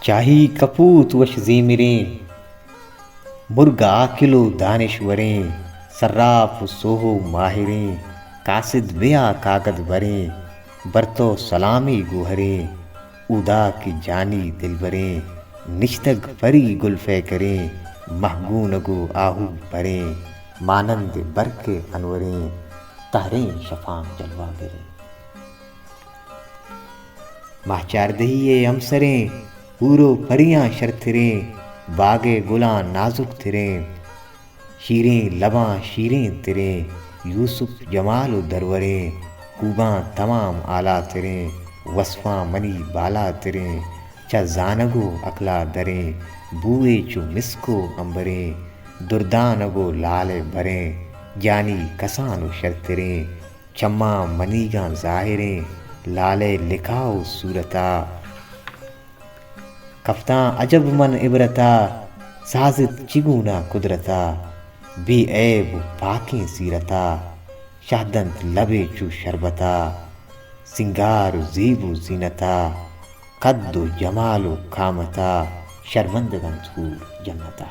چاہی کپوت وش زیمریں مرغ عاقل و دانشوریں صراف و سوہو ماہریں قاصد بیا کاغد بریں برتو سلامی گوہریں ادا کی جانی دلبریں نشتگ پری گلفے کریں مہگونگو آہو بریں مانند برق انوریں تہریں شفاں جلوہ گریں ماہچار دہی امسریں پورو پریاں شرتریں باغ گلاں نازک تریں شیریں لباں شیریں تریں یوسف جمال و دروریں خوباں تمام اعلیٰ تریں وصفاں منی بالا تریں چا زانگو اکلا دریں بوئے چو مسکو امبریں دردانگو لال بریں جانی کسان و شرتریں چماں منیگاں ظاہریں لالے لکھاؤ صورتا کفتاں عجب من عبرتا سازت چگونا قدرتا بے عیب پاکیں سیرتا شہدنت لبے چو شربتا سنگار و زیب و زینتا قد و جمال و کامتا شرمندگان حور جنتا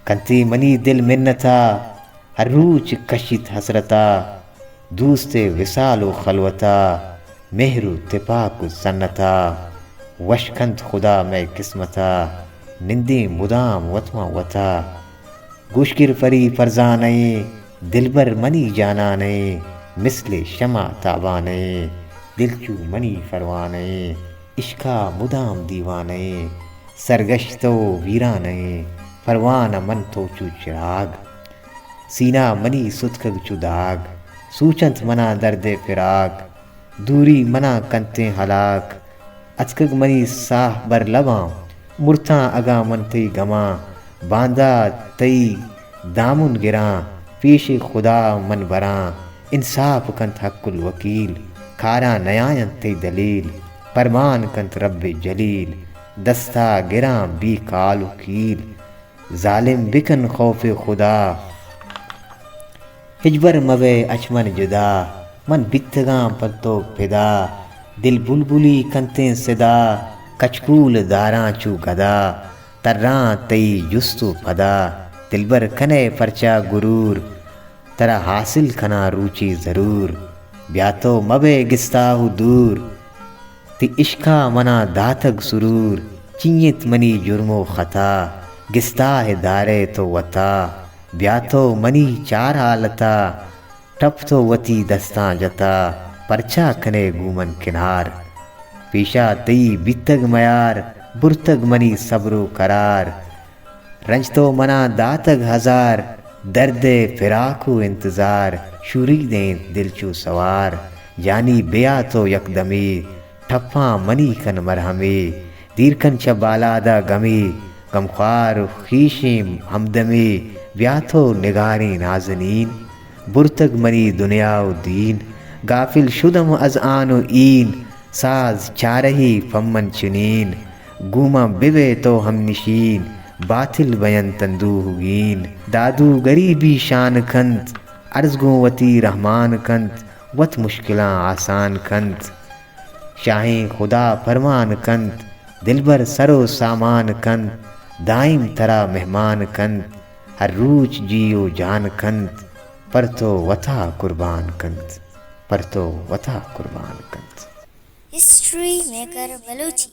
کنتی منی دل منتا ہر روچ کشت حسرتا دوست وصال و خلوتا مہر و تپاک و سنتا وشکند خدا میں قسمتا نندیں مدام وطما وطا گوشگر پری فرزانے دلبر منی جانانے مثل شمع تابانے دلچو منی فروانے عشقا مدام دیوانے سرگشتو ویرانے پروانہ من تو چو چراغ سینہ منی ستکگ چو داغ سوچنت منا درد فراق دوری منا کنتے ہلاک اچکگ منی ساہ بر لباں مرتاں اگاں من تی گماں باندھا تئی دامن گراں پیش خدا من براں انصاف کنت حق الوکیل کھاراں نیاین تی دلیل فرمان کنت رب جلیل دستا گراں بی کال و کیل ظالم بکن خوف خدا ہجبر موے اچمن جدا من بتگاں پتو پدا دل بلبلی کنتیں صدا کچکول داراں چو گدا تراں تئی جستو پدا دلبر کنے پرچا گرور ترا حاصل کنا روچی ضرور بیا تو موے گستاہو دور تی عشقا منا داتگ سرور چینیت منی جرم و خطا گستاہ دارے تو وطا بیا تو منی چار حالتا ٹپ تو وتی دستاں جتا پرچا کنے گومن کنار پیشا تئی بیتگ میار برتگ منی صبر و قرار رنج تو منا داتگ ہزار درد فراق و انتظار شوری دیں دل چو سوار جانی بیا تو یکدمی ٹھپاں منی کن مرہمی دیر کن چا بالادا گمی غمخوار و خیشیم ہمدمی بیا تو نگاری نازنین برتگ منی دنیا و دین غافل شدم از آن و این ساز چارہی فمن چنین گوما بوے تو ہم نشین باطل بیان تندوہ گین دادو غریبی شان کنت عرض گو وتی رحمان کنت وت مشکلاں آسان کنت شاہیں خدا فرمان کنت دلبر سرو سامان کنت دائم ترا مہمان کنت ہر روچ جیو جان کنت پر تو وطا قربان کنت پر تو وطا قربان کنت ہسٹری میکر بلوچی